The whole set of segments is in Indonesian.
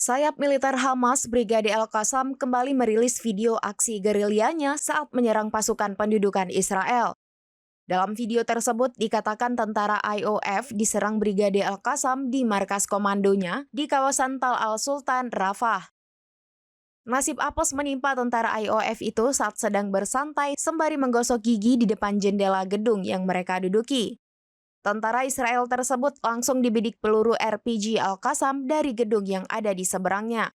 Sayap militer Hamas Brigade Al-Qassam kembali merilis video aksi gerilyanya saat menyerang pasukan pendudukan Israel. Dalam video tersebut dikatakan tentara IOF diserang Brigade Al-Qassam di markas komandonya di kawasan Tal Al-Sultan, Rafah. Nasib apes menimpa tentara IOF itu saat sedang bersantai sembari menggosok gigi di depan jendela gedung yang mereka duduki. Tentara Israel tersebut langsung dibidik peluru RPG Al-Qassam dari gedung yang ada di seberangnya.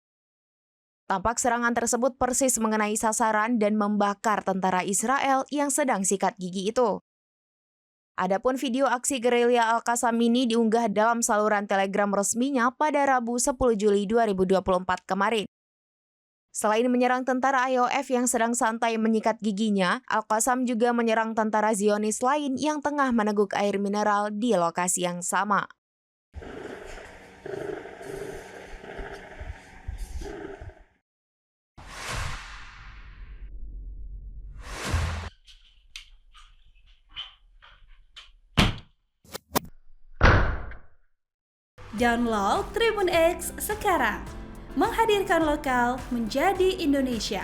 Tampak serangan tersebut persis mengenai sasaran dan membakar tentara Israel yang sedang sikat gigi itu. Adapun video aksi gerilya Al-Qassam ini diunggah dalam saluran Telegram resminya pada Rabu 10 Juli 2024 kemarin. Selain menyerang tentara IOF yang sedang santai menyikat giginya, Al-Qassam juga menyerang tentara Zionis lain yang tengah meneguk air mineral di lokasi yang sama. Download Tribun X sekarang, menghadirkan lokal menjadi Indonesia.